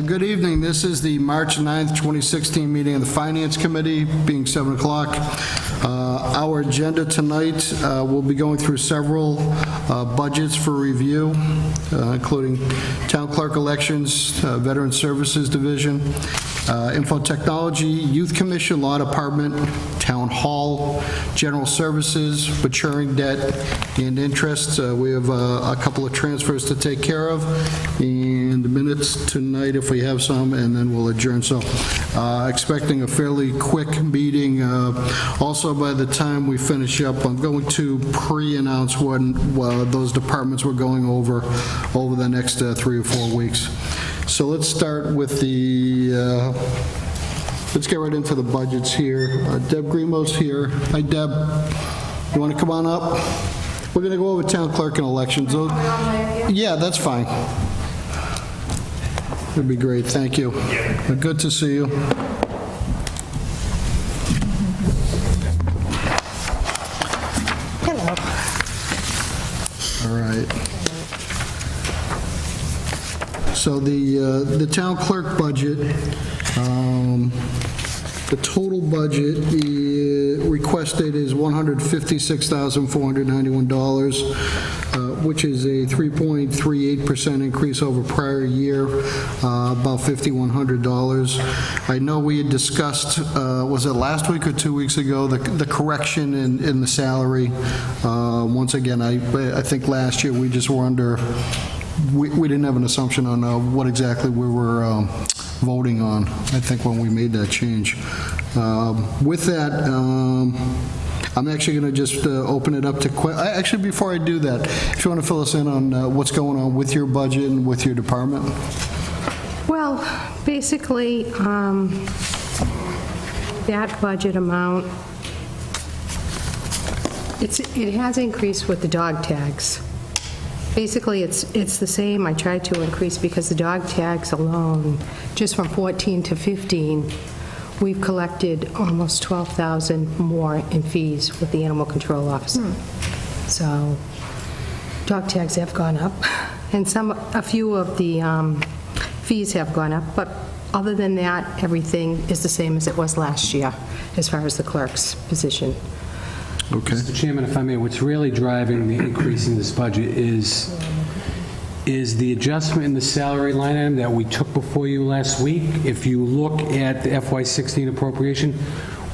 Good evening. This is the March 9th, 2016 meeting of the Finance Committee, being 7 o'clock. Our agenda tonight, we'll be going through several budgets for review, including Town Clerk elections, Veteran Services Division, Info Technology, Youth Commission, Law Department, Town Hall, General Services, maturing debt, and interest. We have a couple of transfers to take care of, and the minutes tonight if we have some, and then we'll adjourn. So expecting a fairly quick meeting. Also, by the time we finish up, I'm going to pre-announce when those departments we're going over the next 3 or 4 weeks. So let's start with the, let's get right into the budgets here. Deb Grimo's here. Hi, Deb. You want to come on up? We're going to go over Town Clerk and elections. Yeah, that's fine. That'd be great. Thank you. Good to see you. Hello. All right. So the town clerk budget, the total budget requested is $156,491, which is a 3.38% increase over prior year, about $5,100. I know we had discussed, was it last week or 2 weeks ago, the correction in the salary. Once again, I think last year we just were under. We didn't have an assumption on what exactly we were voting on, I think, when we made that change. With that, I'm actually going to just open it up to questions. Actually, before I do that, if you want to fill us in on what's going on with your budget and with your department. Well, basically, that budget amount, it has increased with the dog tags. Basically, it's the same. I tried to increase because the dog tags alone, just from 14 to 15, we've collected almost $12,000 more in fees with the animal control officer. So dog tags have gone up, and a few of the fees have gone up, but other than that, everything is the same as it was last year as far as the clerk's position. Okay. Mr. Chairman, if I may, what's really driving the increase in this budget is the adjustment in the salary line item that we took before you last week. If you look at the FY16 appropriation,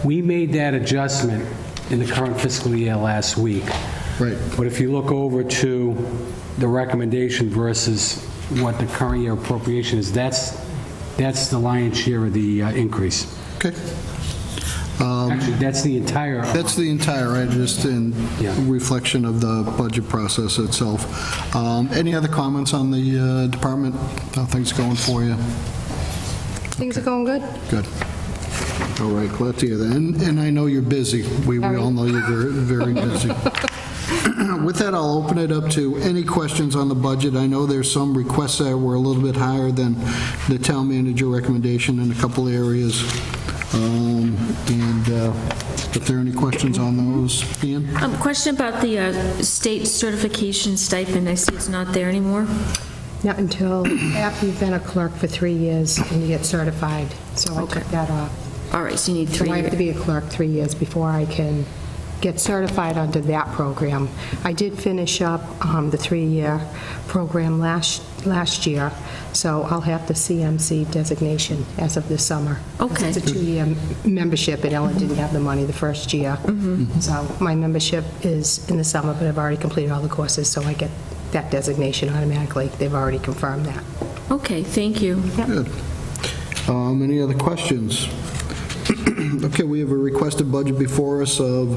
we made that adjustment in the current fiscal year last week. Right. But if you look over to the recommendation versus what the current year appropriation is, that's the lion's share of the increase. Okay. Actually, that's the entire amount. That's the entire, right, just in reflection of the budget process itself. Any other comments on the department? How things going for you? Things are going good. Good. All right, glad to hear that. And I know you're busy. We all know you're very, very busy. With that, I'll open it up to any questions on the budget. I know there's some requests that were a little bit higher than the town manager recommendation in a couple areas. If there are any questions on those, Ian? Question about the state certification stipend. I see it's not there anymore. Not until after you've been a clerk for 3 years and you get certified. So I took that off. All right, so you need So 3 I have years. to be a clerk 3 years before I can get certified under that program. I did finish up the 3-year program last year, so I'll have the CMC designation as of this summer. Okay. It's a 2-year membership, and Ellen didn't have the money the first year. So my membership is in the summer, but I've already completed all the courses, so I get that designation automatically. They've already confirmed that. Okay, thank you. Good. Any other questions? Okay, we have a requested budget before us of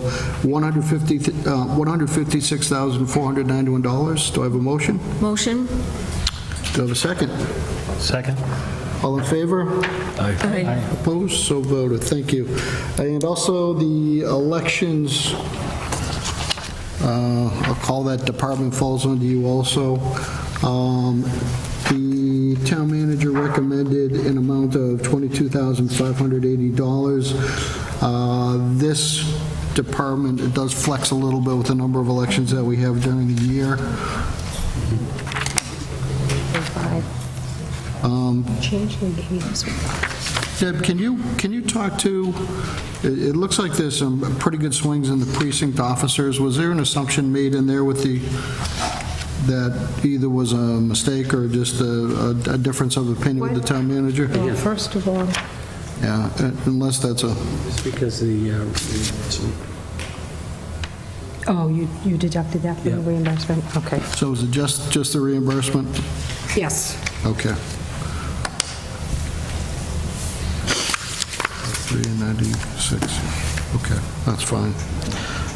$156,491. Do I have a motion? Motion? Do I have a second? Second. All in favor? Aye. Opposed? So voted. Thank you. And also the elections, I'll call that department falls under you also. The town manager recommended an amount of $22,580. This department, it does flex a little bit with the number of elections that we have during the year. Changing maybe this one. Deb, can you talk to, it looks like there's some pretty good swings in the precinct officers. Was there an assumption made in there with that either was a mistake or just a difference of opinion with the town manager? Well, first of all, Yeah, unless that's a, It's because the reimbursement. oh, you deducted that from the Yeah. reimbursement? Okay. so is it just the reimbursement? Yes. Okay. 396. Okay, that's fine.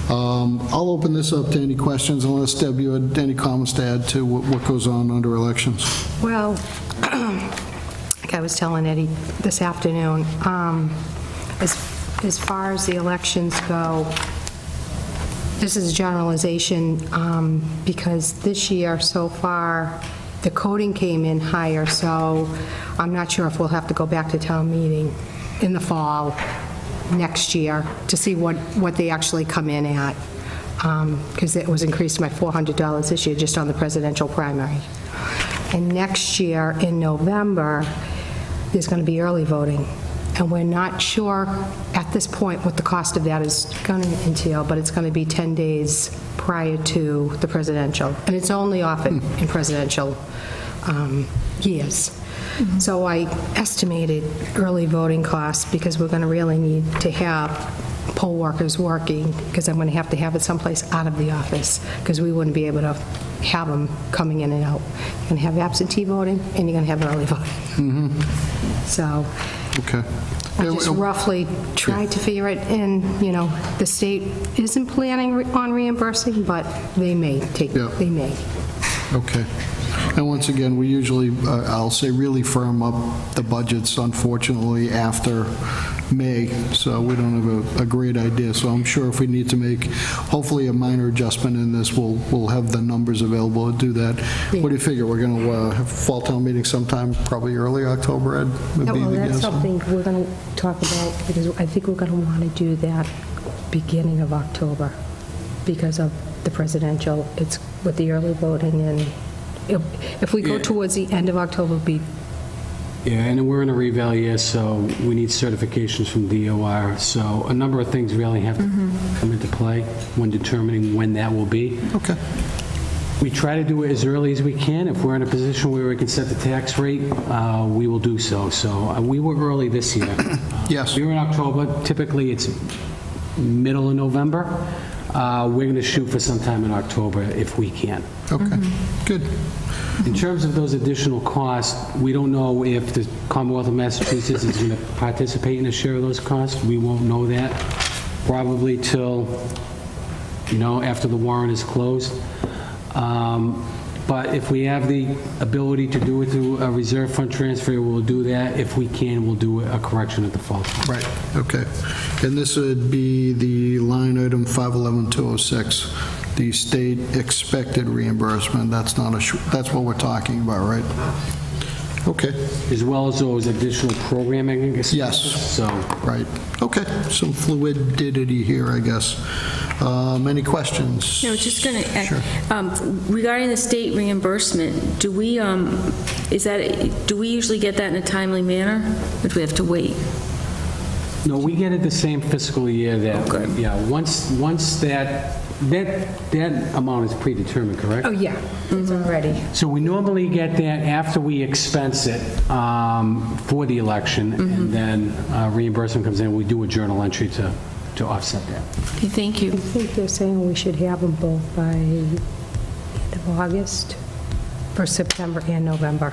I'll open this up to any questions, unless, Deb, you had any comments to add to what goes on under elections. Well, like I was telling Eddie this afternoon, as far as the elections go, this is a generalization, because this year, so far, the coding came in higher, so I'm not sure if we'll have to go back to town meeting in the fall next year to see what they actually come in at, because it was increased by $400 this year just on the presidential primary. And next year, in November, there's going to be early voting. And we're not sure at this point what the cost of that is going to entail, but it's going to be 10 days prior to the presidential. And it's only often in presidential years. So I estimated early voting costs because we're going to really need to have poll workers working, because I'm going to have it someplace out of the office, because we wouldn't be able to have them coming in and out. You're going to have absentee voting, and you're going to have early voting. So Okay. I just roughly tried to figure it in, the state isn't planning on reimbursing, but they may Yeah. they may. Okay. And once again, we usually, I'll say, really firm up the budgets, unfortunately, after May, so we don't have a great idea. So I'm sure if we need to make, hopefully, a minor adjustment in this, we'll have the numbers available to do that. What do you figure? We're going to have fall town meeting sometime, probably early October, Ed? would No, be well, the that's guess. something we're going to talk about, because I think we're going to want to do that beginning of October, because of the presidential, it's with the early voting, and if we go Yeah. towards the end of October, it'll be, Yeah, and we're in a reval year, so we need certifications from DOR. So a number of things really have to come into play when determining when that will be. Okay. We try to do it as early as we can. If we're in a position where we can set the tax rate, we will do so. So we were early this year. Yes. We were in October. Typically, it's middle of November. We're going to shoot for sometime in October if we can. Okay. Good. In terms of those additional costs, we don't know if the Commonwealth of Massachusetts is going to participate in a share of those costs. We won't know that probably till, after the warrant is closed. But if we have the ability to do it through a reserve fund transfer, we'll do that. If we can, we'll do a correction at the fall. Right, okay. And this would be the line item 511-206, the state expected reimbursement. That's not that's what we're talking about, right? Okay, As well as those additional programming expenses. Yes. So, right. Okay, some fluidity here, I guess. Any questions? No, just going to, Sure. regarding the state reimbursement, do we usually get that in a timely manner, or do we have to wait? no, we get it the same fiscal year that, yeah, once that amount is predetermined, correct? oh, yeah, it's already. So we normally get that after we expense it for the election, and then reimbursement comes in. We do a journal entry to offset that. Okay, thank you. I think they're saying we should have them both by end of August for September and November.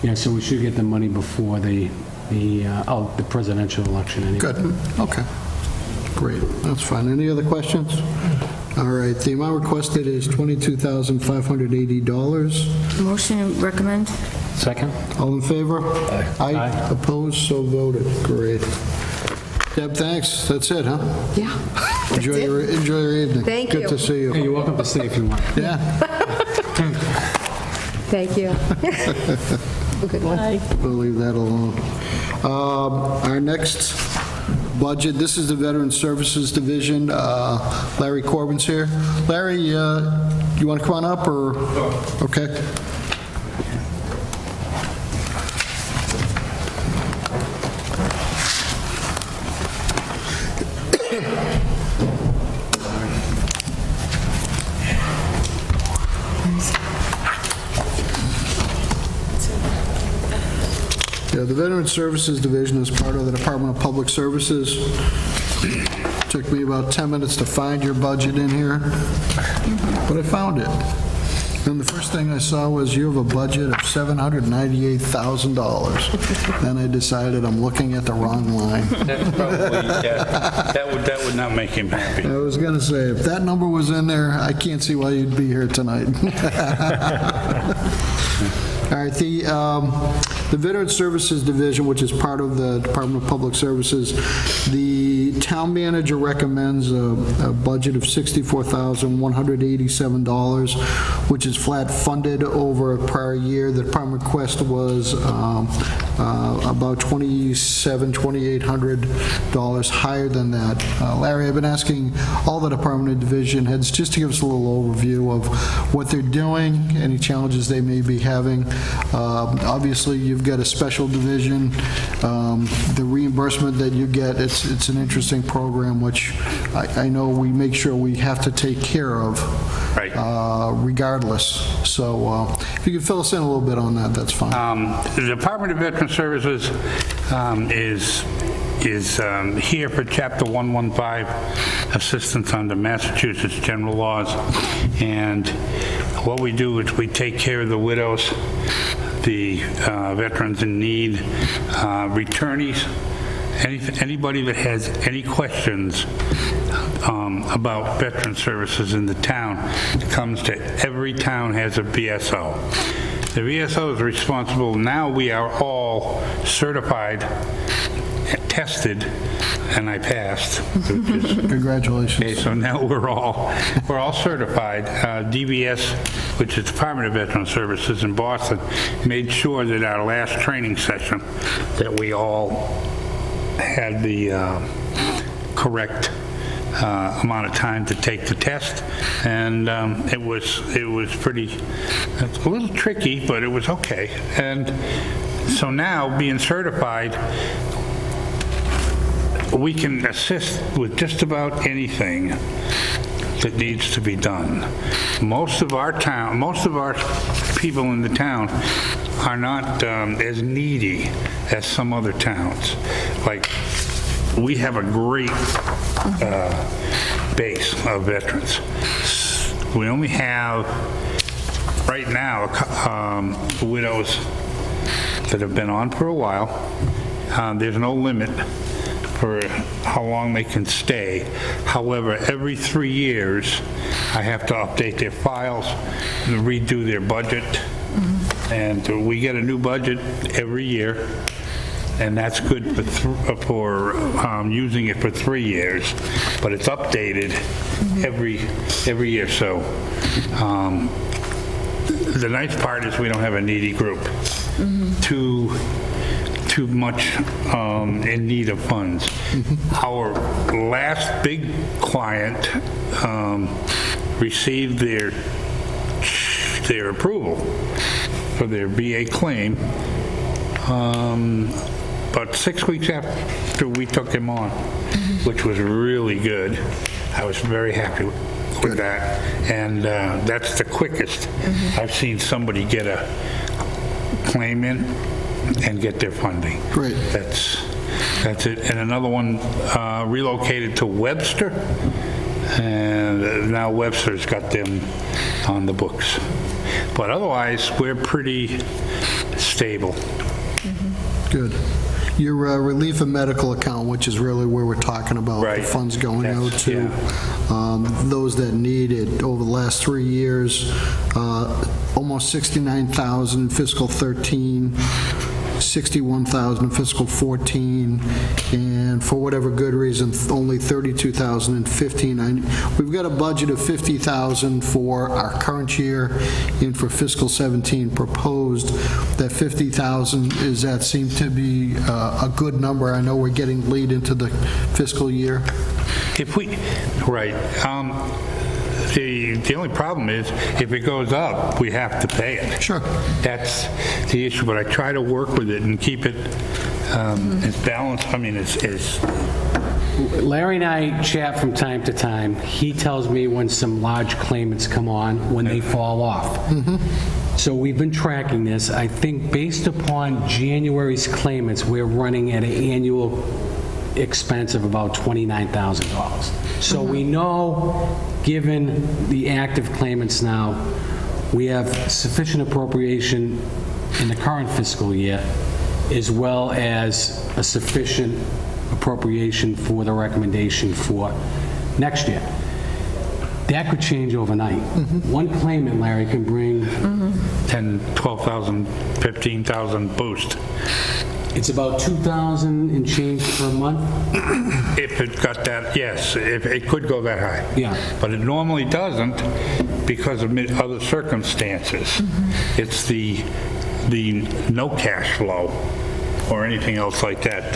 Yeah, so we should get the money before the presidential election anyway. Good, okay. Great, that's fine. Any other questions? All right, the amount requested is $22,580. Motion to recommend? Second? All in favor? Aye. Opposed, so voted. Great. Deb, thanks. That's it, huh? Yeah. Enjoy your evening. Thank Good you. to see Hey, you. you're welcome to stay if you want. Yeah, Thank you. A good one. we'll leave that alone. Our next budget, this is the Veteran Services Division. Larry Corbin's here. Larry, you want to come on up, or? Okay. The Veteran Services Division is part of the Department of Public Services. Took me about 10 minutes to find your budget in here, but I found it. And the first thing I saw was you have a budget of $798,000. Then I decided I'm looking at the wrong line. That's probably, yeah, that would not make him happy. I was going to say, if that number was in there, I can't see why you'd be here tonight. All right, the Veteran Services Division, which is part of the Department of Public Services, the town manager recommends a budget of $64,187, which is flat funded over a prior year. The department request was about $2,800 higher than that. Larry, I've been asking all the department and division heads just to give us a little overview of what they're doing, any challenges they may be having. Obviously, you've got a special division. The reimbursement that you get, it's an interesting program, which I know we make sure we have to take care of, Right. Regardless. So if you could fill us in a little bit on that, that's fine. The Department of Veteran Services is here for Chapter 115, assistance under Massachusetts general laws. And what we do is we take care of the widows, the veterans in need, returnees, anybody that has any questions about veteran services in the town comes to every town has a VSO. The VSO is responsible. Now we are all certified, tested, and I passed. Congratulations. Okay, so now we're all certified. DVS, which is Department of Veteran Services in Boston, made sure that our last training session that we all had the correct amount of time to take the test, and it was pretty, it's a little tricky, but it was okay. And so now, being certified, we can assist with just about anything that needs to be done. Most of our people in the town are not as needy as some other towns. Like, we have a great base of veterans. We only have, right now, widows that have been on for a while. There's no limit for how long they can stay. However, every 3 years, I have to update their files and redo their budget. And we get a new budget every year, and that's good for using it for 3 years, but it's updated every year. So the nice part is we don't have a needy group. Too much in need of funds. Our last big client received their approval for their VA claim about 6 weeks after we took him on, which was really good. I was very happy with that, and that's the quickest I've seen somebody get a claim in and get their funding. Great. That's it. And another one relocated to Webster, and now Webster's got them on the books. But otherwise, we're pretty stable. Good. Your relief and medical account, which is really where we're talking about Right. the funds going out That's- to those that need it. Over the last 3 years, almost 69,000 in fiscal 13, 61,000 in fiscal 14, and for whatever good reason, only 32,000 in 15. We've got a budget of 50,000 for our current year, and for fiscal 17 proposed. That 50,000, is that seem to be a good number? I know we're getting late into the fiscal year. Right. The only problem is, if it goes up, we have to pay it. Sure. That's the issue, but I try to work with it and keep it as balanced. I mean, it's Larry and I chat from time to time. He tells me when some large claimants come on, when they fall off. So we've been tracking this. I think based upon January's claimants, we're running at an annual expense of about $29,000. So we know, given the active claimants now, we have sufficient appropriation in the current fiscal year, as well as a sufficient appropriation for the recommendation for next year. That could change overnight. One claimant, Larry, can bring... 10, 12,000, 15,000 boost. It's about 2,000 and change per month? If it got that, yes, if it could go that high. Yeah. But it normally doesn't because of other circumstances. It's the no cash flow or anything else like that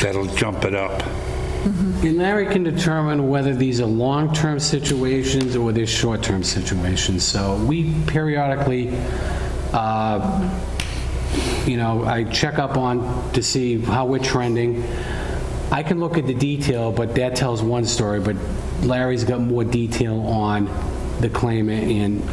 that'll jump it up. And Larry can determine whether these are long-term situations or they're short-term situations. So we periodically, I check up on to see how we're trending. I can look at the detail, but that tells one story, but Larry's got more detail on the claimant and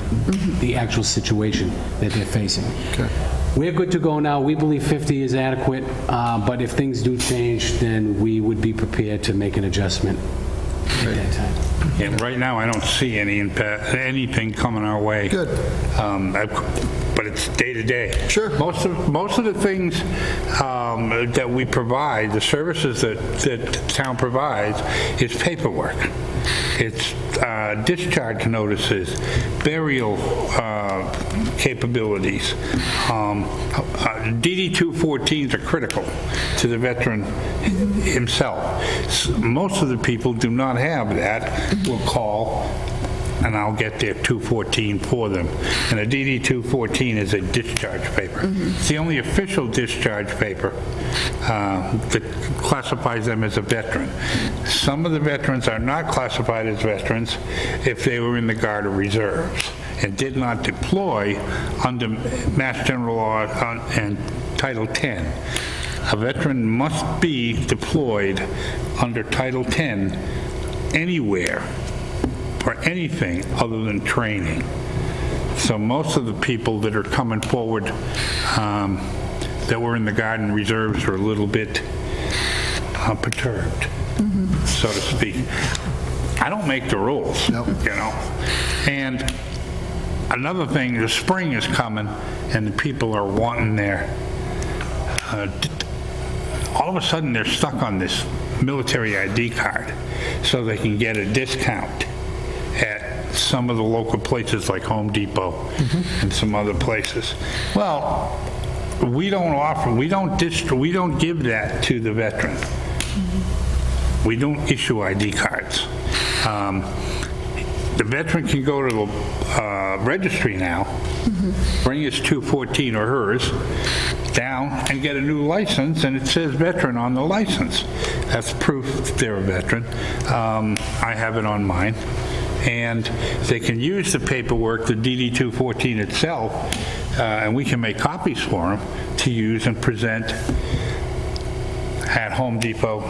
the actual situation that they're facing. Okay. We're good to go now. We believe 50 is adequate, but if things do change, then we would be prepared to make an adjustment at that time. And right now, I don't see any impact, anything coming our way. Good. But it's day to day. Sure. Most of the things that we provide, the services that the town provides, is paperwork. It's discharge notices, burial capabilities. DD-214s are critical to the veteran himself. Most of the people do not have that. Will call and I'll get their 214 for them. And a DD-214 is a discharge paper. It's the only official discharge paper that classifies them as a veteran. Some of the veterans are not classified as veterans if they were in the Guard or Reserves and did not deploy under Mass General Law and Title 10. A veteran must be deployed under Title 10 anywhere for anything other than training. So most of the people that are coming forward that were in the Guard and Reserves are a little bit perturbed, so to speak. I don't make the rules, And another thing, the spring is coming and the people are wanting their, all of a sudden they're stuck on this military ID card so they can get a discount at some of the local places like Home Depot and some other places. Well, we don't give that to the veteran. We don't issue ID cards. The veteran can go to the registry now, bring his 214 or hers down and get a new license, and it says veteran on the license. That's proof that they're a veteran. I have it on mine. And they can use the paperwork, the DD-214 itself, and we can make copies for them to use and present at Home Depot,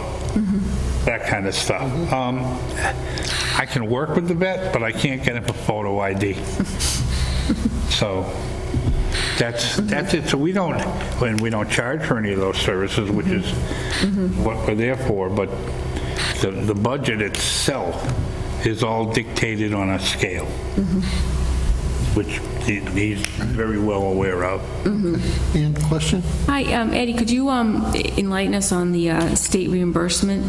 that kind of stuff. I can work with the vet, but I can't get him a photo ID. So that's it. So we don't charge for any of those services, which is what we're there for. But the budget itself is all dictated on a scale, which he's very well aware of. Ian, question? Hi, Eddie, could you enlighten us on the state reimbursement?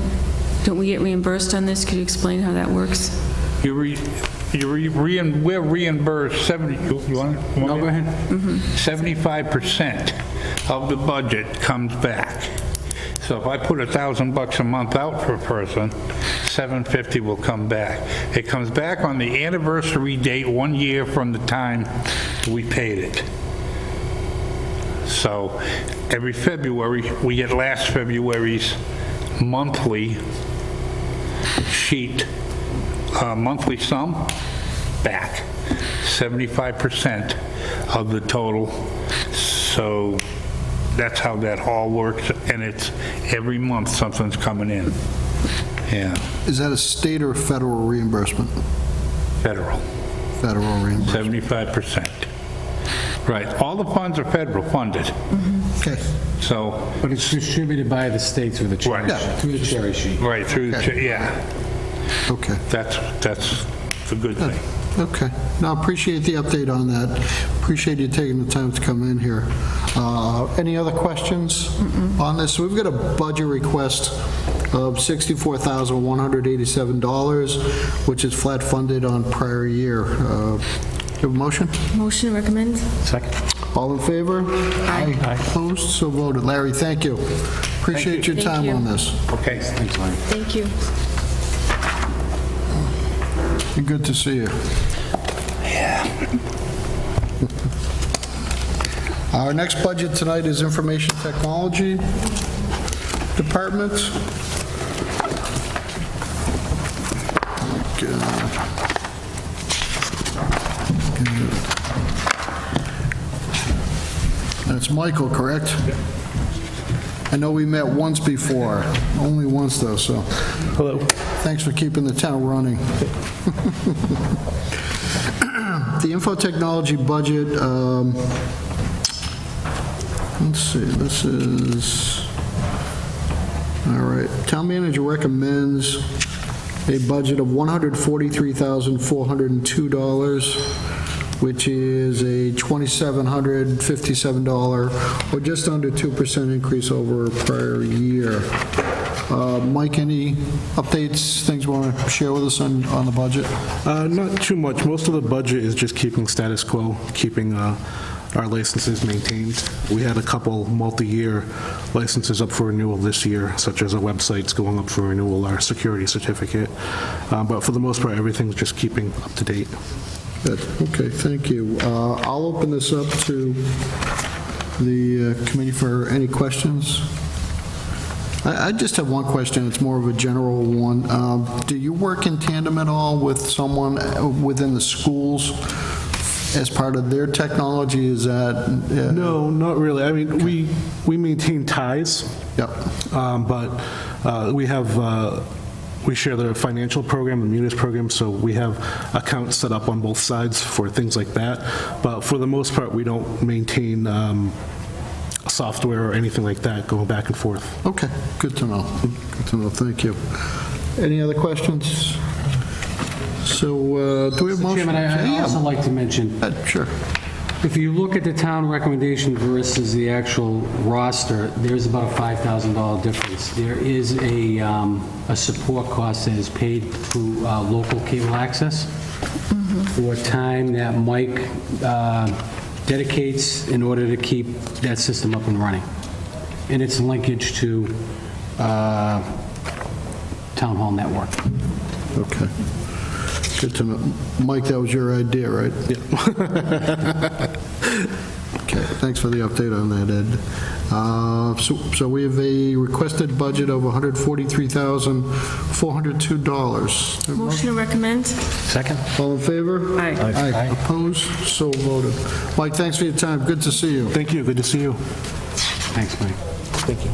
Don't we get reimbursed on this? Could you explain how that works? We're reimbursed 70. You want it? No, go ahead. 75% of the budget comes back. So if I put $1,000 a month out for a person, $750 will come back. It comes back on the anniversary date 1 year from the time we paid it. So every February, we get last February's monthly sheet, monthly sum back, 75% of the total. So that's how that all works, and it's every month something's coming in. Yeah. Is that a state or federal reimbursement? Federal. Federal reimbursement. 75%. Right, all the funds are federal funded, Okay. so, But it's distributed by the state through the cherry, Right. through the cherry sheet. right, through, Okay. yeah, Okay. that's the good thing. Okay. No, appreciate the update on that. Appreciate you taking the time to come in here. Any other questions on this? So we've got a budget request of $64,187, which is flat funded on prior year. Do you have a motion? Motion to recommend? Second. All in favor? Aye. Opposed? So voted. Larry, thank you. Appreciate your Thank time you. on this. Okay. Thanks, Larry. Thank you. Good to see you. Our next budget tonight is Information Technology Department. That's Michael, correct? I know we met once before, only once though, so. Hello. Thanks for keeping the town running. The info technology budget, let's see, this is, all right, town manager recommends a budget of $143,402, which is a $2,757, or just under 2% increase over prior year. Mike, any updates, things you want to share with us on the budget? Not too much. Most of the budget is just keeping status quo, keeping our licenses maintained. We had a couple multi-year licenses up for renewal this year, such as our website's going up for renewal, our security certificate. But for the most part, everything's just keeping up to date. Good, okay, thank you. I'll open this up to the committee for any questions. I just have one question, it's more of a general one. Do you work in tandem at all with someone within the schools as part of their technology? Is that? No, not really. I mean, we maintain ties, Yep, but we have, we share the financial program, the Munis program, so we have accounts set up on both sides for things like that. But for the most part, we don't maintain software or anything like that going back and forth. okay, good to know. Good to know, thank you. Any other questions? So, do we have a motion? Chairman, I'd Yeah, also like to mention, Sure. if you look at the town recommendation versus the actual roster, there's about a $5,000 difference. There is a support cost that is paid through local cable access for time that Mike dedicates in order to keep that system up and running. And it's linkage to town hall network. Okay. Good to know. Mike, that was your idea, right? Yeah. Okay, thanks for the update on that, Ed. So we have a requested budget of $143,402. Motion to recommend? Second? All in favor? Aye. Aye. Opposed? So voted. Mike, thanks for your time. Good to see you. Thank you. Good to see you. Thanks, Mike. Thank you.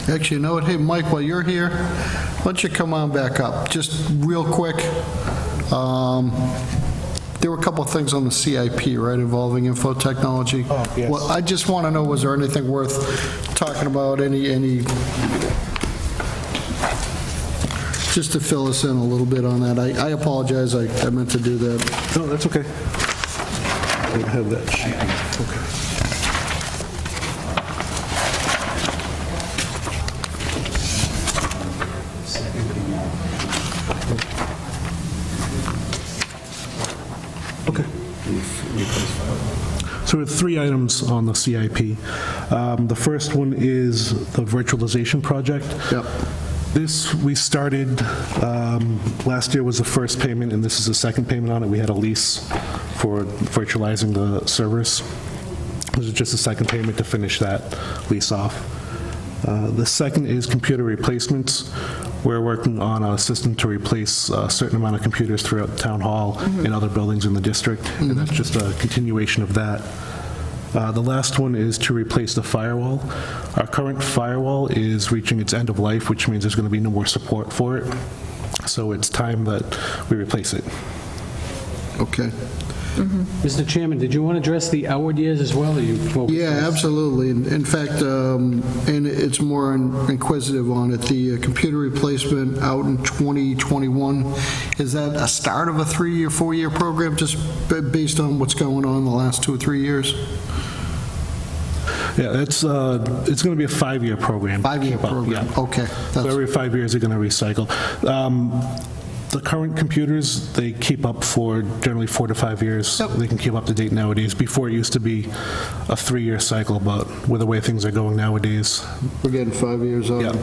Actually, you know what? Hey, Mike, while you're here, why don't you come on back up? Just real quick. There were a couple of things on the CIP, right, involving info technology? Oh, yes. Well, I just want to know, was there anything worth talking about, any, just to fill us in a little bit on that? I apologize, I meant to do that. No, that's okay. I don't have that sheet. Okay. Okay. So we have 3 items on the CIP. The first one is the Virtualization Project. Yep. This, we started, last year was the first payment, and this is the second payment on it. We had a lease for virtualizing the servers. This is just the second payment to finish that lease off. The second is computer replacements. We're working on a system to replace a certain amount of computers throughout Town Hall and other buildings in the district, and that's just a continuation of that. The last one is to replace the firewall. Our current firewall is reaching its end of life, which means there's going to be no more support for it. So it's time that we replace it. Okay. Mr. Chairman, did you want to address the outward years as well, or you focused? Yeah, absolutely. In fact, and it's more inquisitive on it, the computer replacement out in 2021, is that a start of a 3-year, 4-year program, just based on what's going on the last 2 or 3 years? Yeah, it's going to be a 5-year program. 5-year program, Yeah. okay. So every 5 years, they're going to recycle. The current computers, they keep up for generally 4 to 5 years. Yep. They can keep up to date nowadays. Before, it used to be a 3-year cycle, but with the way things are going nowadays, We're getting 5 years out, Yeah.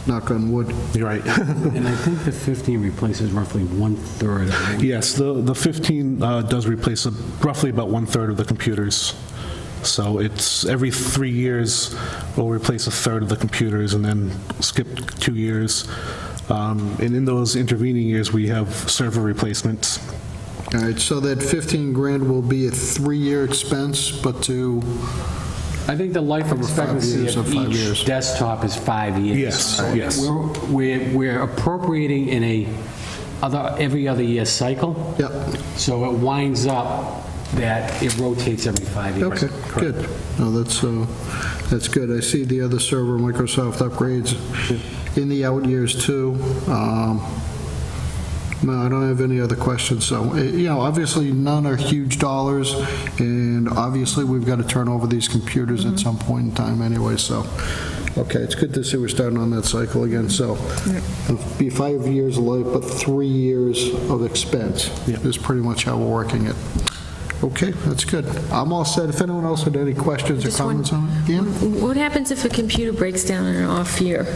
knock on wood. you're right. And I think the 15 replaces roughly 1/3 of it. Yes, the 15 does replace roughly about 1/3 of the computers. So it's every 3 years, we'll replace 1/3 of the computers and then skip 2 years. And in those intervening years, we have server replacements. All right, so that 15 grand will be a 3-year expense, but to, I think the life expectancy years or of 5 each years. desktop is 5 years. Yes, So yes. We're appropriating in every other year cycle, yeah, so it winds up that it rotates every 5 years. okay, good. No, that's good. I see the other server Microsoft upgrades in the out years too. No, I don't have any other questions, so, obviously, none are huge dollars, and obviously, we've got to turn over these computers at some point in time anyway, so, okay, it's good to see we're starting on that cycle again, so, it'll be 5 years of life, but 3 years of expense is pretty much how we're working it. Okay, that's good. I'm all set. If anyone else had any questions or Just one- comments on it? Yeah? What happens if a computer breaks down in an off year?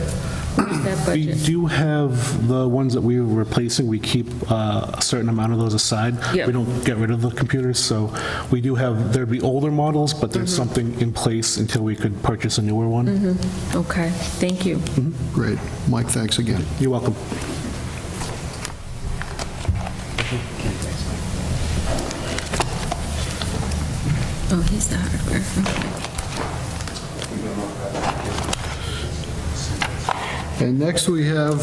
What's that We budget? do have the ones that we were replacing, we keep a certain amount of those aside. Yeah. We don't get rid of the computers, so we do have, there'd be older models, but there's something in place until we could purchase a newer one. Okay, thank you. Great. Mike, thanks again. You're welcome. Oh, he's the hardware, okay. And next we have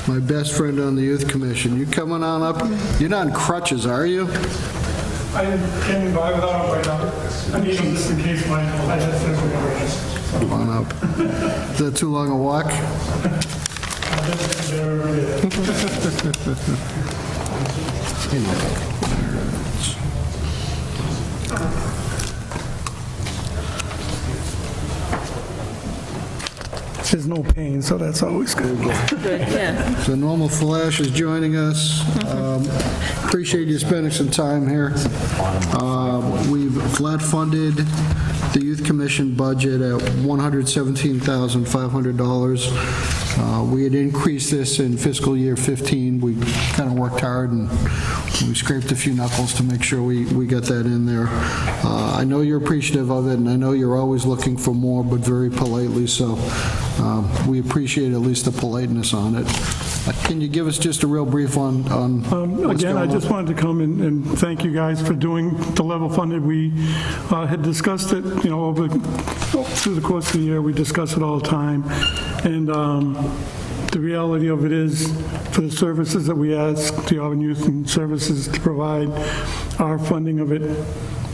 my best friend on the Youth Commission. You coming on up? You're not in crutches, are you? I can't buy without them right now. I need them just in case my head physical emergency. Come on up. Is that too long a walk? There's no pain, so that's always good. Good, yeah. So Normal Flash is joining us. Appreciate you spending some time here. We've flat funded the Youth Commission budget at $117,500. We had increased this in fiscal year 15. We kind of worked hard and we scraped a few knuckles to make sure we got that in there. I know you're appreciative of it, and I know you're always looking for more, but very politely, so we appreciate at least the politeness on it. Can you give us just a real brief on what's Again, going I on? just wanted to come and thank you guys for doing the level funded. We had discussed it, over through the course of the year. We discuss it all the time. And the reality of it is, for the services that we ask the Auburn Youth and Services to provide, our funding of it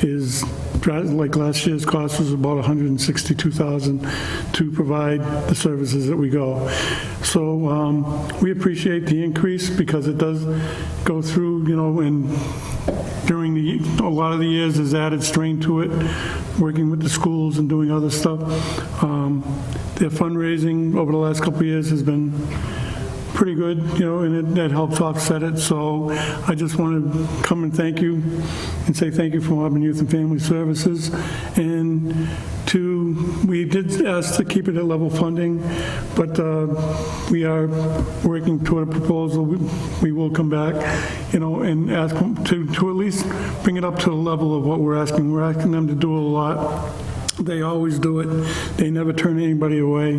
is, like last year's cost was about $162,000 to provide the services that we go. So we appreciate the increase because it does go through, and during a lot of the years has added strain to it, working with the schools and doing other stuff. Their fundraising over the last couple of years has been pretty good, and that helps offset it. So I just want to come and thank you and say thank you from Auburn Youth and Family Services. And we did ask to keep it at level funding, but we are working toward a proposal. We will come back, and ask them to at least bring it up to the level of what we're asking. We're asking them to do a lot. They always do it. They never turn anybody away,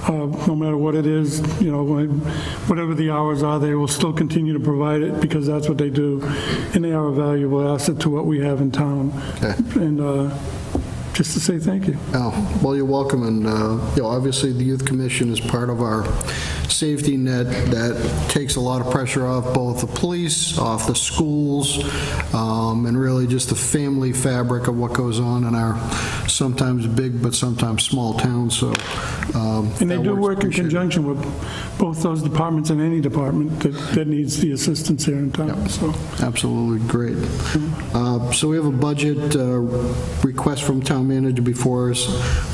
no matter what it is. Whatever the hours are, they will still continue to provide it because that's what they do, and they are a valuable asset to what we have in town. Okay. And just to say thank you. Oh, well, you're welcome, and obviously the Youth Commission is part of our safety net that takes a lot of pressure off both the police, off the schools, and really just the family fabric of what goes on in our sometimes big but sometimes small towns, so. And they that do works work in appreciated. conjunction with both those departments and any department that needs the assistance here in town, so. Absolutely, great. So we have a budget request from town manager before us,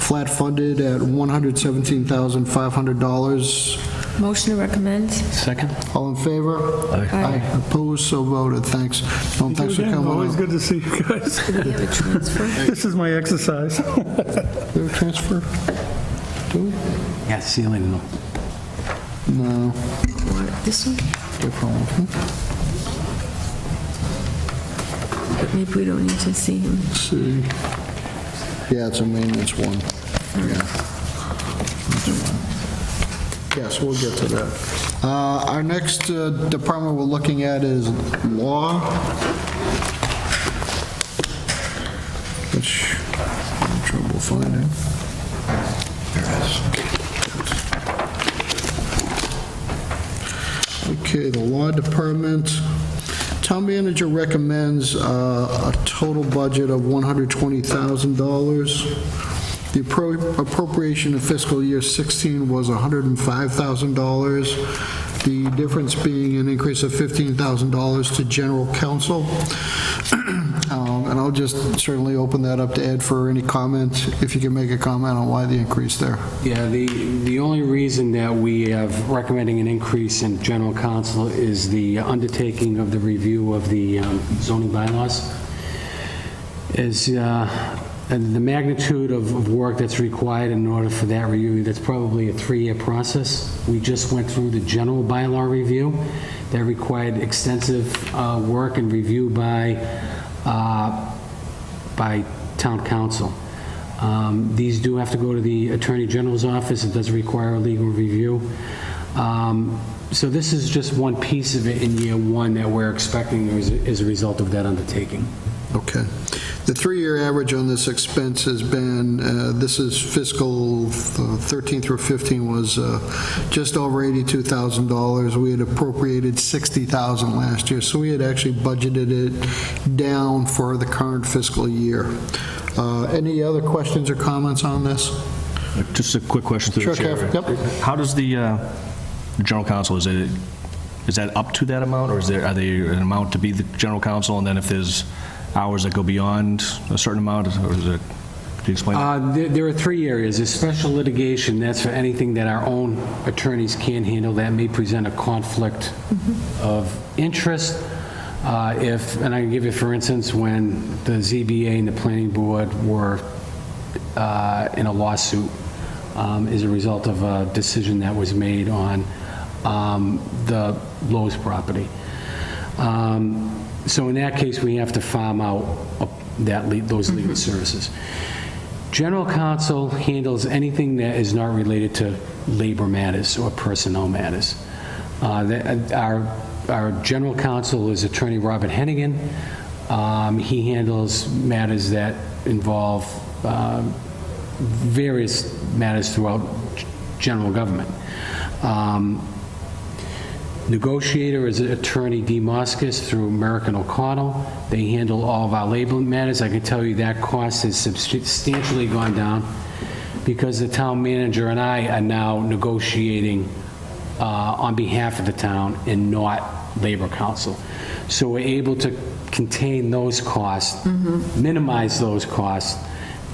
flat funded at $117,500. Motion to recommend? Second? All in favor? Aye. Opposed, so voted. Thanks. Well, thanks for Again, coming. always good to see you guys. Do we have a transfer? This is my exercise. Do we have a transfer? Do we? Yeah, ceiling. No. This one? Different one. But maybe we don't need to see him. Let's see. Yeah, it's a maintenance one. Yeah. Yes, we'll get to that. Our next department we're looking at is law, which I'm in trouble finding. There it is. Okay, the law department. Town manager recommends a total budget of $120,000. The appropriation in fiscal year 16 was $105,000. The difference being an increase of $15,000 to general counsel. And I'll just certainly open that up to Ed for any comment, if you can make a comment on why the increase there. Yeah, the only reason that we have recommending an increase in general counsel is the undertaking of the review of the zoning bylaws. Is the magnitude of work that's required in order for that review, that's probably a 3-year process. We just went through the general bylaw review that required extensive work and review by town council. These do have to go to the Attorney General's office. It does require a legal review. So this is just one piece of it in year 1 that we're expecting as a result of that undertaking. Okay. The 3-year average on this expense has been, this is fiscal 13 through 15, was just over $82,000. We had appropriated $60,000 last year, so we had actually budgeted it down for the current fiscal year. Any other questions or comments on this? Just a quick question to Sure, the chair. Kev. Yep. How does the general counsel, is that up to that amount, or are they an amount to be the general counsel, and then if there's hours that go beyond a certain amount, or is it, could you explain that? There are 3 areas. There's special litigation. That's for anything that our own attorneys can't handle that may present a conflict of interest. And I can give you, for instance, when the ZBA and the planning board were in a lawsuit as a result of a decision that was made on the Lowe's property. So in that case, we have to farm out those legal services. General counsel handles anything that is not related to labor matters or personnel matters. Our general counsel is Attorney Robert Hennigan. He handles matters that involve various matters throughout general government. Negotiator is Attorney D. Moskis through American O'Connell. They handle all of our labor matters. I can tell you that cost has substantially gone down because the town manager and I are now negotiating on behalf of the town and not labor counsel. So we're able to contain those costs, minimize those costs,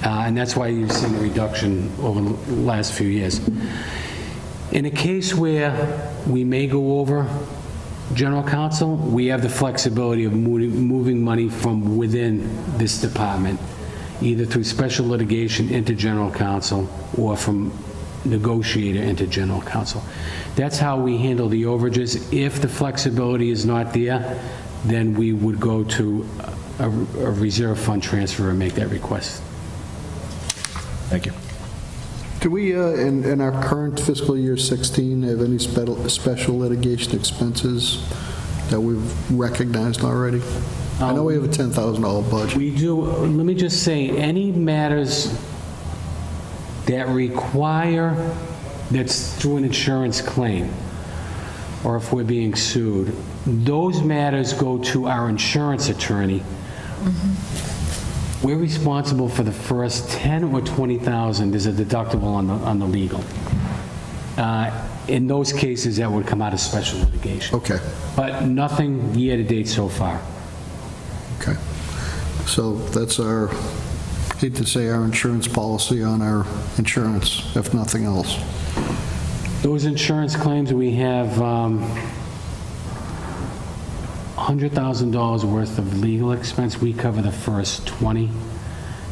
and that's why you've seen a reduction over the last few years. In a case where we may go over general counsel, we have the flexibility of moving money from within this department, either through special litigation into general counsel or from negotiator into general counsel. That's how we handle the overages. If the flexibility is not there, then we would go to a reserve fund transfer and make that request. Thank you. Do we, in our current fiscal year 16, have any special litigation expenses that we've recognized already? I know we have a $10,000 budget. We do, let me just say, any matters that require that's through an insurance claim, or if we're being sued, those matters go to our insurance attorney. We're responsible for the first 10 or 20,000, there's a deductible on the legal. In those cases, that would come out of special litigation. Okay, But nothing year-to-date so far. okay. So that's our, hate to say, our insurance policy on our insurance, if nothing else. Those insurance claims, we have $100,000 worth of legal expense. We cover the first 20.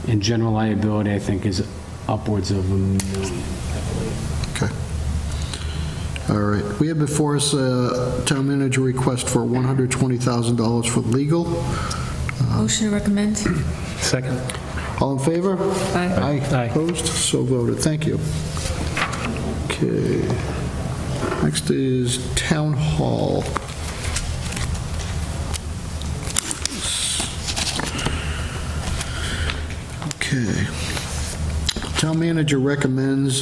And general liability, I think, is upwards of $1 million. Okay. All right. We have before us a town manager request for $120,000 for legal. Motion to recommend? Second. All in favor? Aye. Aye. Opposed? So voted. Thank you. Okay. Next is Town Hall. Okay. Town manager recommends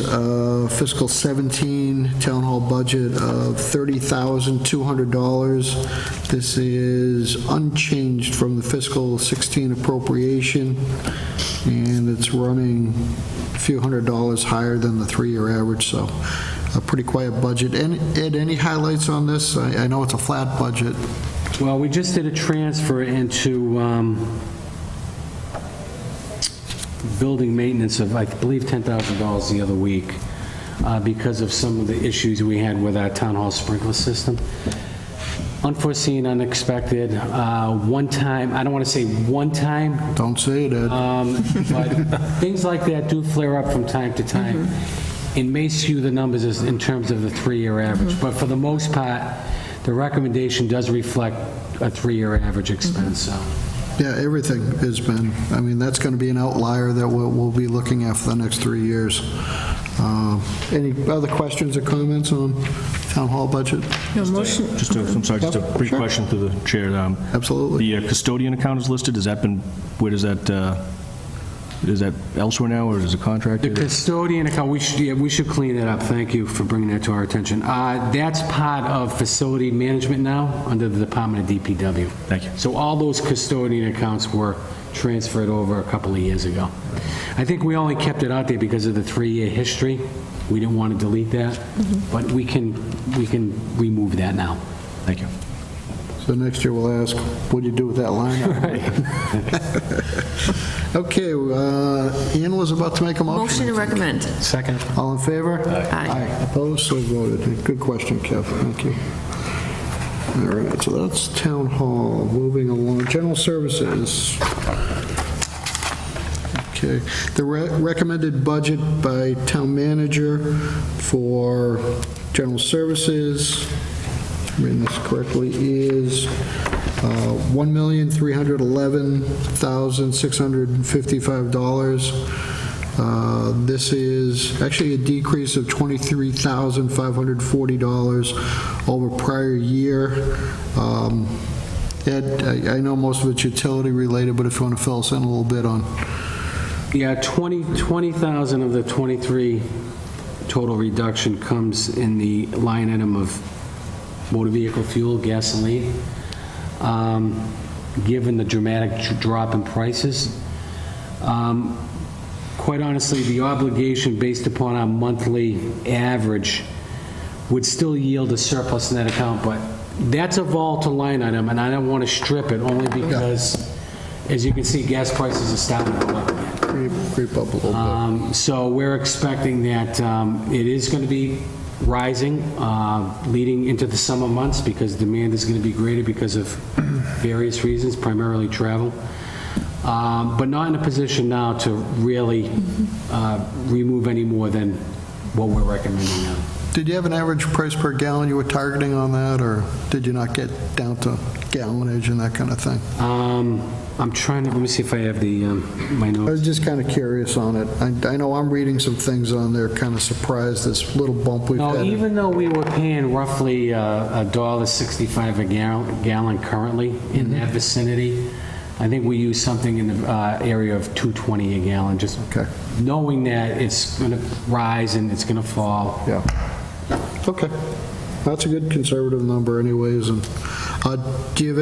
fiscal 17 town hall budget of $30,200. This is unchanged from the fiscal 16 appropriation, and it's running a few $100s higher than the three-year average, so a pretty quiet budget. Ed, any highlights on this? I know it's a flat budget. Well, we just did a transfer into building maintenance of, I believe, $10,000 the other week because of some of the issues we had with our town hall sprinkler system. Unforeseen, unexpected, one time, I don't want to say one time, Don't say it, Ed. but things like that do flare up from time to time. It may skew the numbers in terms of the three-year average, but for the most part, the recommendation does reflect a three-year average expense, so. Yeah, everything has been, I mean, that's going to be an outlier that we'll be looking at for the next 3 years. Any other questions or comments on town hall budget? No, motion. Just a brief Sure. question to the chair. Absolutely. The custodian account is listed, has that been, where does that, is that elsewhere now, or is it The contracted? custodian account, we should clean that up. Thank you for bringing that to our attention. That's part of facility management now, under the Department of DPW. Thank you. So all those custodian accounts were transferred over a couple of years ago. I think we only kept it out there because of the three-year history. We didn't want to delete that, but we can remove that now. Thank you. So next year we'll ask, what do you do with that line? Okay, Ian was about to make a motion. Motion to recommend. Second. All in favor? Aye. Opposed, so voted. Good question, Kev, thank you. All right, so that's Town Hall. Moving along, General Services. Okay, the recommended budget by Town Manager for General Services, reading this correctly, is $1,311,655. This is actually a decrease of $23,540 over prior year. Ed, I know most of it's utility related, but if you want to fill us in a little bit on. Yeah, 20,000 of the 23 total reduction comes in the line item of motor vehicle fuel, gasoline. Given the dramatic drop in prices, quite honestly, the obligation based upon our monthly average would still yield a surplus net account, but that's a volatile line item, and I don't want to strip it only because, as you can see, gas prices are starting to go up again. Creep up a little bit. So we're expecting that it is going to be rising leading into the summer months because demand is going to be greater because of various reasons, primarily travel. But not in a position now to really remove any more than what we're recommending now. Did you have an average price per gallon you were targeting on that, or did you not get down to gallonage and that kind of thing? I'm trying to, let me see if I have the, my I was notes. just kind of curious on it. I know I'm reading some things on there, kind of surprised, this little bump we've No, had. even though we were paying roughly $1.65 a gallon currently in that vicinity, I think we use something in the area of 220 a gallon, just Okay. knowing that it's going to rise and it's going to fall. Yeah. Okay. That's a good conservative number anyways. And do you have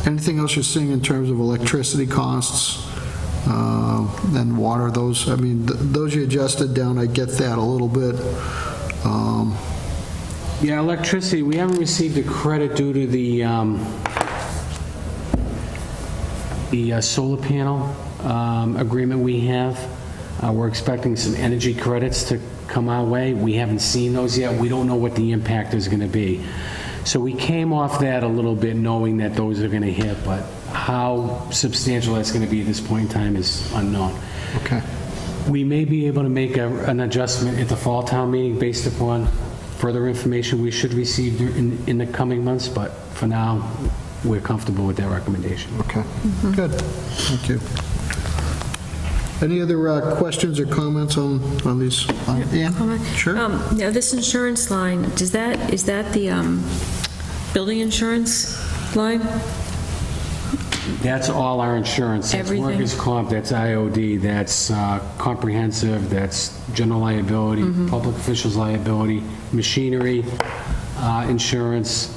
anything else you're seeing in terms of electricity costs and water? Those, I mean, those you adjusted down, I get that a little bit. Yeah, electricity, we haven't received a credit due to the solar panel agreement we have. We're expecting some energy credits to come our way. We haven't seen those yet. We don't know what the impact is going to be. So we came off that a little bit knowing that those are going to hit, but how substantial that's going to be at this point in time is unknown. Okay. We may be able to make an adjustment at the fall town meeting based upon further information we should receive in the coming months, but for now, we're comfortable with that recommendation. Okay. Good. Thank you. Any other questions or comments on these? Ann? Sure. Now, this insurance line, is that the building insurance line? That's all our insurance. That's Everything? workers' comp, that's IOD, that's comprehensive, that's general liability, public officials liability, machinery, insurance,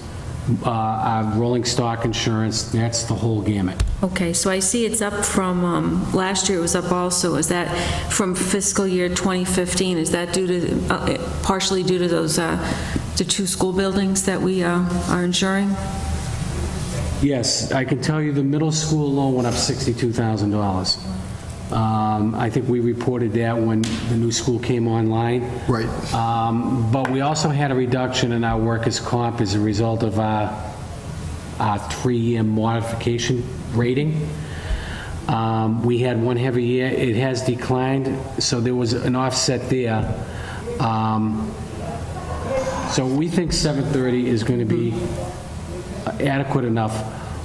rolling stock insurance, that's the whole gamut. Okay, so I see it's up from, last year it was up also. Is that from fiscal year 2015? Is that due to, partially due to those, the 2 school buildings that we are insuring? Yes, I can tell you the middle school loan went up $62,000. I think we reported that when the new school came online. Right. But we also had a reduction in our workers' comp as a result of our 3-year modification rating. We had one heavy year. It has declined, so there was an offset there. So we think 730 is going to be adequate enough,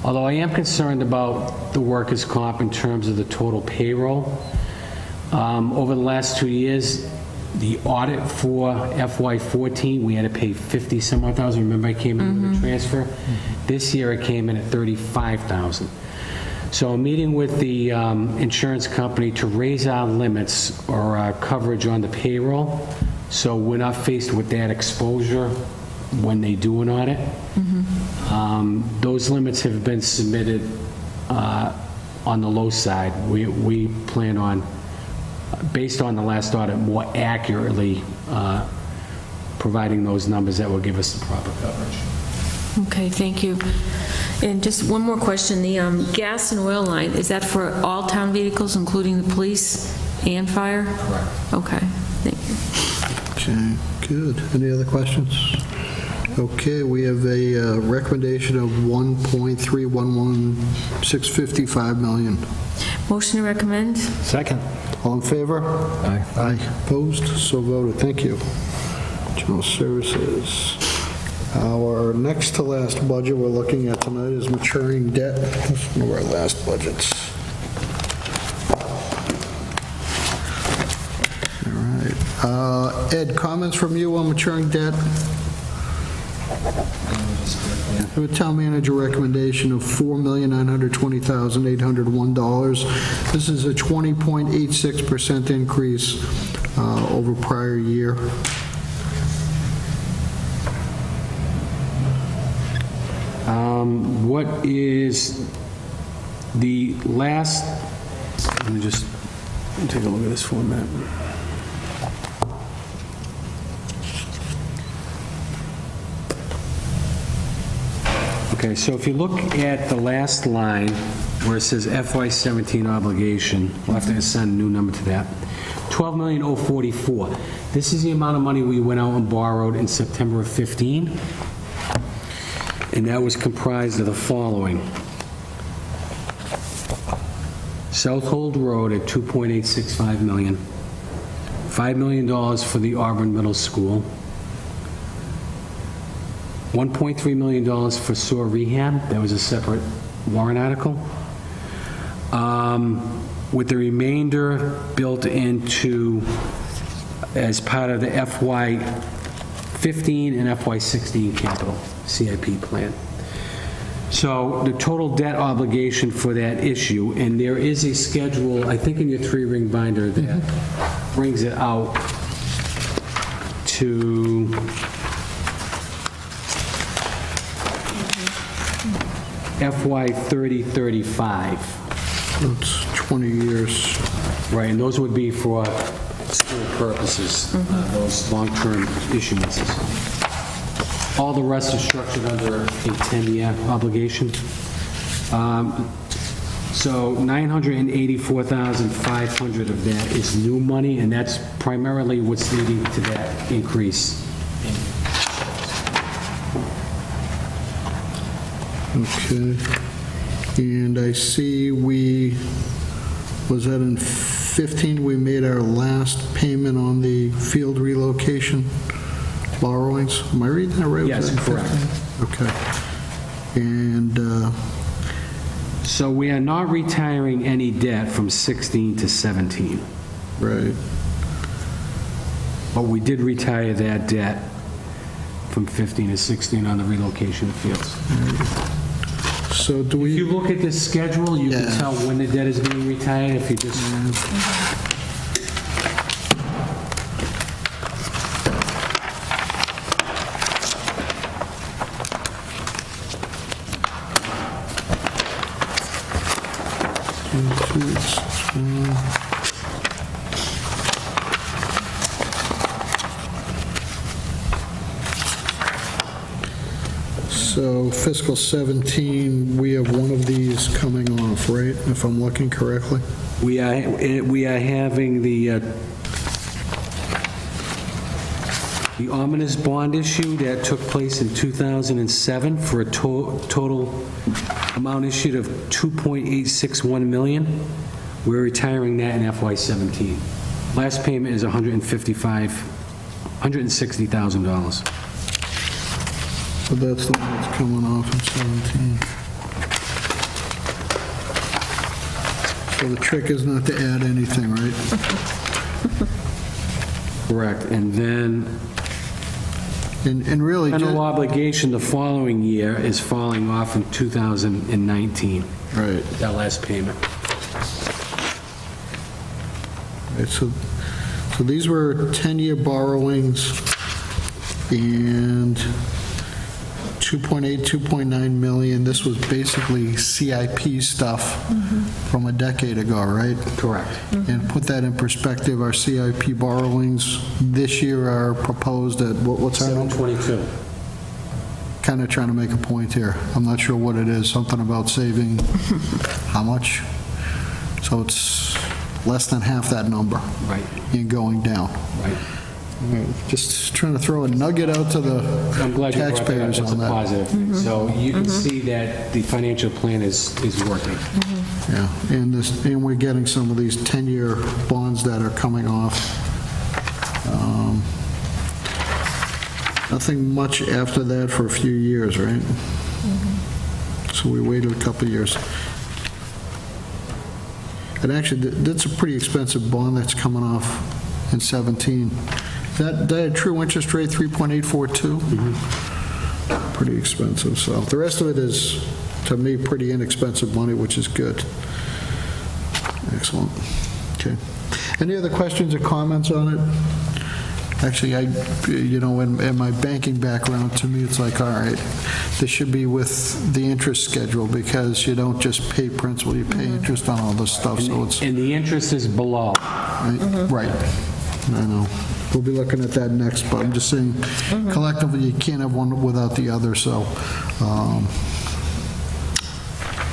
although I am concerned about the workers' comp in terms of the total payroll. Over the last 2 years, the audit for FY14, we had to pay 50-some-odd thousand. Remember, I came in with a transfer? This year, it came in at 35,000. So I'm meeting with the insurance company to raise our limits or our coverage on the payroll, so we're not faced with that exposure when they do an audit. Those limits have been submitted on the low side. We plan on, based on the last audit, more accurately providing those numbers that will give us the proper coverage. Okay, thank you. And just one more question. The gas and oil line, is that for all town vehicles, including the police and fire? Correct. Okay, thank you. Okay, good. Any other questions? Okay, we have a recommendation of $1.311655 million. Motion to recommend? Second. All in favor? Aye. Aye. Opposed? So voted. Thank you. General Services. Our next to last budget we're looking at tonight is maturing debt. That's one of our last budgets. All right. Ed, comments from you on maturing debt? I have a town manager recommendation of $4,920,801. This is a 20.86% increase over prior year. What is the last, let me just take a look at this for a minute. Okay, so if you look at the last line where it says FY17 obligation, we'll have to assign a new number to that, $12,044,000. This is the amount of money we went out and borrowed in September of 15, and that was comprised of the following. South Hold Road at $2.865 million, $5 million for the Auburn Middle School, $1.3 million for sewer rehab. That was a separate warrant article. With the remainder built into, as part of the FY15 and FY16 capital CIP plan. So the total debt obligation for that issue, and there is a schedule, I think in your 3-ring binder, that brings it out to FY 30-35. It's 20 years. Right, and those would be for school purposes, those long-term issuances. All the rest is structured under a 10-year obligation. So 984,500 of that is new money, and that's primarily what's leading to that increase. Okay. And I see was that in 15, we made our last payment on the field relocation borrowings? Am I reading that right? Was Yes, that in correct. 15? Okay. And, So we are not retiring any debt from 16 to 17, right. but we did retire that debt from 15 to 16 on the relocation of fields. So do If you we, look at this schedule, you can Yeah. tell when the debt is being retired if you just... so fiscal 17, we have one of these coming off, right? If I'm looking correctly? We are having the ominous bond issue that took place in 2007 for a total amount issued of $2.861 million. We're retiring that in FY17. Last payment is $160,000. So that's the one that's coming off in 17. So the trick is not to add anything, right? Correct. And then And really, general obligation the following year is falling off in 2019, right. that last payment. Right, so these were 10-year borrowings and 2.9 million. This was basically CIP stuff from a decade ago, right? Correct. And put that in perspective, our CIP borrowings this year are proposed at, what's our number? 722. Kind of trying to make a point here. I'm not sure what it is, something about saving how much? So it's less than half that number. Right. And going down. Right. Just trying to throw a nugget out to the I'm glad you brought that up. taxpayers That's a on that. positive thing. So you can see that the financial plan is working. Yeah, and we're getting some of these 10-year bonds that are coming off. Nothing much after that for a few years, right? So we waited a couple of years. And actually, that's a pretty expensive bond that's coming off in 17. That a true interest rate, 3.842? Pretty expensive, so the rest of it is, to me, pretty inexpensive money, which is good. Excellent. Okay. Any other questions or comments on it? Actually, in my banking background, to me, it's like, all right, this should be with the interest schedule, because you don't just pay principal, you pay interest on all this stuff, so it's... And the interest is below. Right. I know. We'll be looking at that next, but I'm just saying, collectively, you can't have one without the other, so,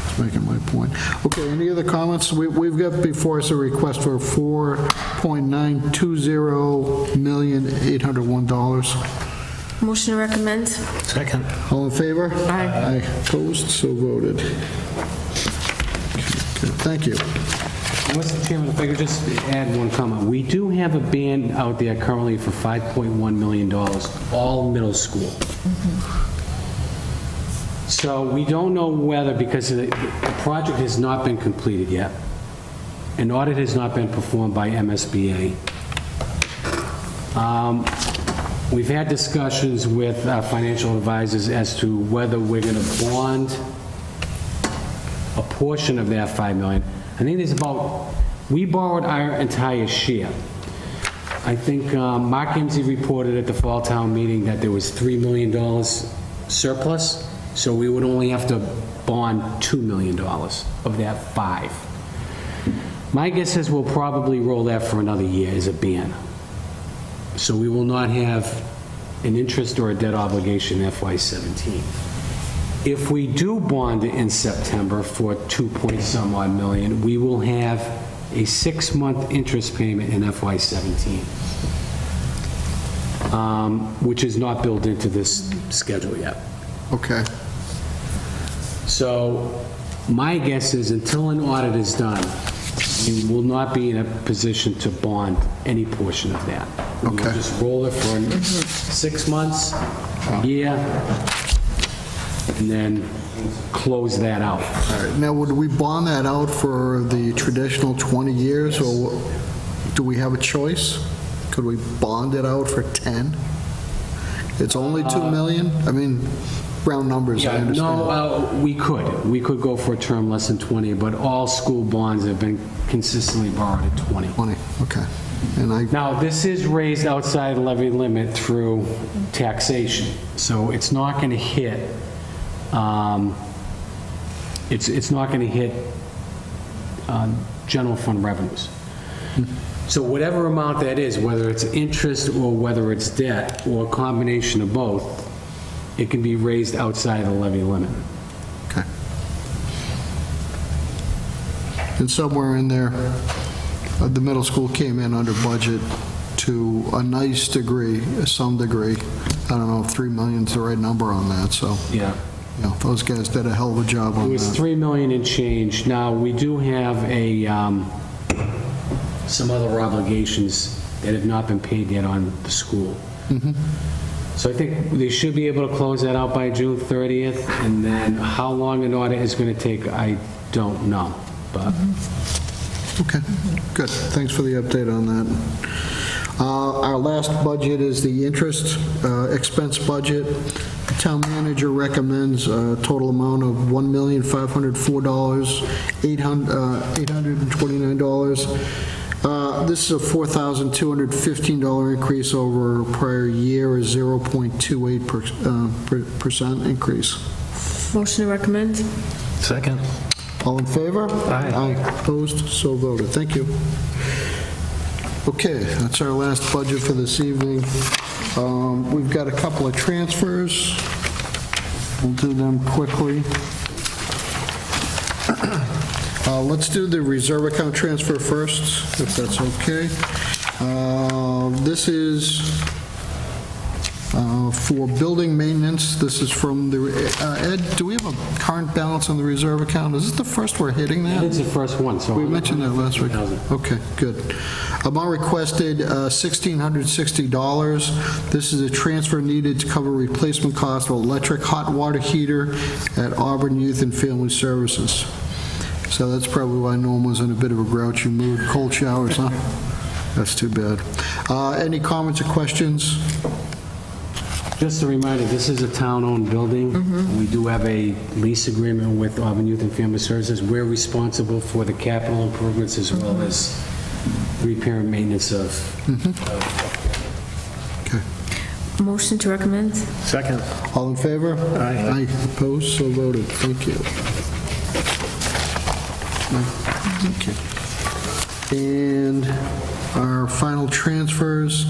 just making my point. Okay, any other comments? We've got before us a request for $4,920,801. Motion to recommend? Second. All in favor? Aye. Opposed? So voted. Okay, thank you. Mr. Chairman, if I could just add one comment. We do have a ban out there currently for $5.1 million, all middle school. So we don't know whether, because the project has not been completed yet, an audit has not been performed by MSBA. We've had discussions with our financial advisors as to whether we're going to bond a portion of that 5 million. I think there's about, we borrowed our entire share. I think Mark Imsey reported at the fall town meeting that there was $3 million surplus, so we would only have to bond $2 million of that 5. My guess is we'll probably roll that for another year as a ban. So we will not have an interest or a debt obligation in FY17. If we do bond it in September for 2-point-some odd million, we will have a 6-month interest payment in FY17, which is not built into this schedule yet. Okay. So my guess is until an audit is done, we will not be in a position to bond any portion of that. We'll Okay. just roll it for 6 months, a year, and then close that out. All right. Now, would we bond that out for the traditional 20 years, or do we have a choice? Could we bond it out for 10? It's only 2 million? I mean, round numbers, I understand. No, we could. We could go for a term less than 20, but all school bonds have been consistently borrowed at 20. 20, okay. And Now, this is raised outside the levy limit through taxation, so it's not going to hit, it's not going to hit general fund revenues. So whatever amount that is, whether it's interest or whether it's debt or a combination of both, it can be raised outside the levy limit. Okay. And somewhere in there, the middle school came in under budget to a nice degree, some degree. I don't know if 3 million's the right number on that, so, Yeah. you know, those guys did a hell of a job It on was that. 3 million and change. Now, we do have some other obligations that have not been paid yet on the school. So I think they should be able to close that out by June 30th, and then how long an audit is going to take, I don't know, but... Okay, good. Thanks for the update on that. Our last budget is the interest expense budget. The town manager recommends a total amount of $1,504,829. This is a $4,215 increase over prior year, a 0.28% increase. Motion to recommend? Second. All in favor? Aye. Opposed? So voted. Thank you. Okay, that's our last budget for this evening. We've got a couple of transfers. We'll do them quickly. Let's do the reserve account transfer first, if that's okay. This is for building maintenance. This is from the, Ed, do we have a current balance on the reserve account? Is this the first we're hitting that? It's the first one, so... We mentioned that last week. Okay, good. Amount requested, $1,660. This is a transfer needed to cover replacement cost of electric hot water heater at Auburn Youth and Family Services. So that's probably why Norm was in a bit of a grouchy mood. Cold showers, huh? That's too bad. Any comments or questions? Just a reminder, this is a town-owned building. We do have a lease agreement with Auburn Youth and Family Services. We're responsible for the capital improvements as well as repair and maintenance of... Okay. Motion to recommend? Second. All in favor? Aye. Opposed? So voted. Thank you. Okay. And our final transfers,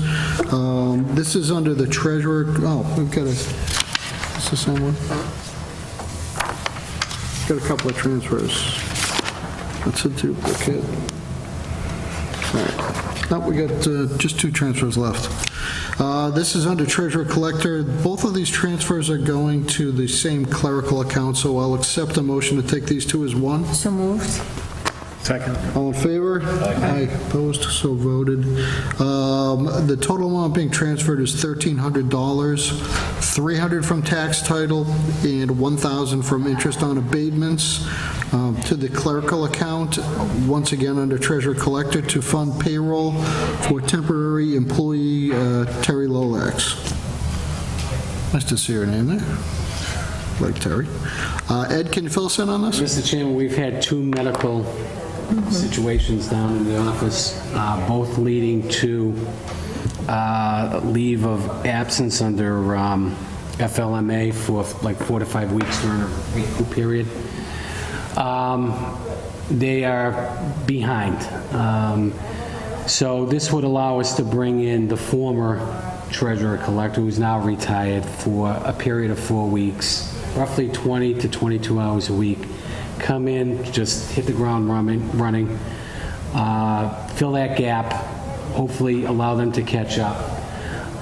this is under the treasurer, we've got is this the same one? Got a couple of transfers. That's a duplicate. All right. No, we got just 2 transfers left. This is under treasurer collector. Both of these transfers are going to the same clerical account, so I'll accept a motion to take these 2 as one. So moved. Second. All in favor? Aye. Opposed? So voted. The total amount being transferred is $1,300, $300 from tax title, and $1,000 from interest on abatements to the clerical account, once again under treasurer collector, to fund payroll for temporary employee Terry Lolax. Nice to see her name there. like Terry. Ed, can you fill us in on this? Mr. Chairman, we've had 2 medical situations down in the office, both leading to leave of absence under FLMA for like 4 to 5 weeks during a recoup period. They are behind. So this would allow us to bring in the former treasurer-collector, who's now retired, for a period of 4 weeks, roughly 20 to 22 hours a week. Come in, just hit the ground running, fill that gap, hopefully allow them to catch up.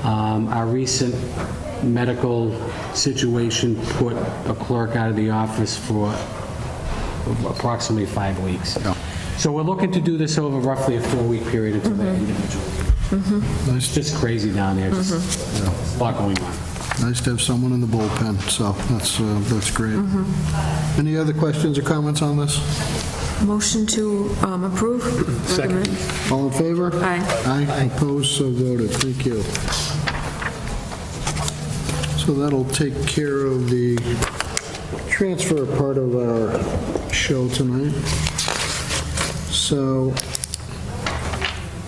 Our recent medical situation put a clerk out of the office for approximately 5 weeks. So we're looking to do this over roughly a 4-week period until that individual. It's just crazy down there, just a lot going on. Nice to have someone in the bullpen, so that's great. Any other questions or comments on this? Motion to approve? Second. All in favor? Aye. Aye. Opposed, so voted. Thank you. So that'll take care of the transfer part of our show tonight. So,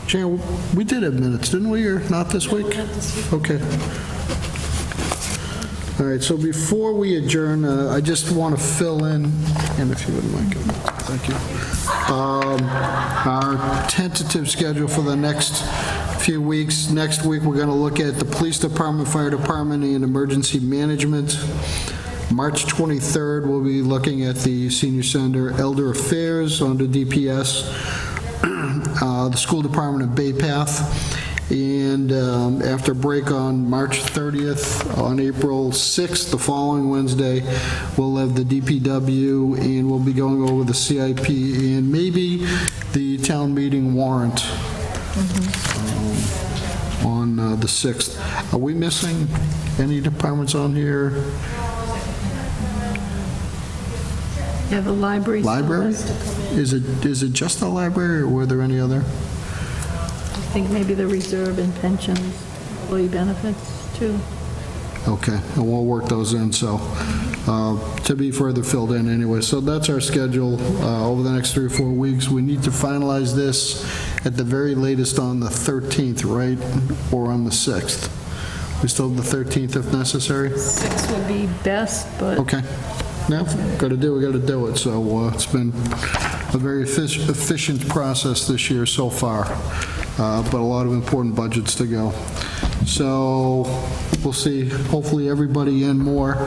Jan, we did have minutes, didn't we, or not this week? Okay. All right, so before we adjourn, I just want to fill in, and if you wouldn't mind, thank you, our tentative schedule for the next few weeks. Next week, we're going to look at the police department, fire department, and emergency management. March 23rd, we'll be looking at the senior center, elder affairs under DPS, the school department of Bay Path. And after a break on March 30th, on April 6th, the following Wednesday, we'll have the DPW, and we'll be going over the CIP and maybe the town meeting warrant on the 6th. Are we missing any departments on here? Yeah, the library. Library? Is it just the library, or were there any other? I think maybe the reserve and pensions, employee benefits, too. Okay, and we'll work those in, so, to be further filled in anyway. So that's our schedule over the next 3 or 4 weeks. We need to finalize this at the very latest on the 13th, right? Or on the 6th? We still have the 13th if necessary? 6 would be best, but Okay. Now, got to do it. So it's been a very efficient process this year so far, but a lot of important budgets to go. So we'll see, hopefully everybody in more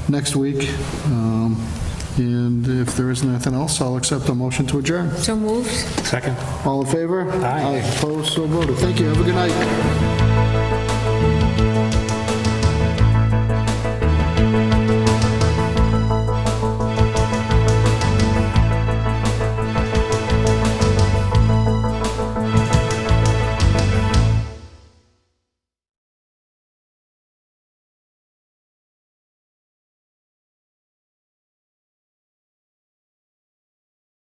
next week. And if there isn't anything else, I'll accept a motion to adjourn. So moved? Second. All in favor? Aye. Opposed, so voted. Thank you. Have a good night.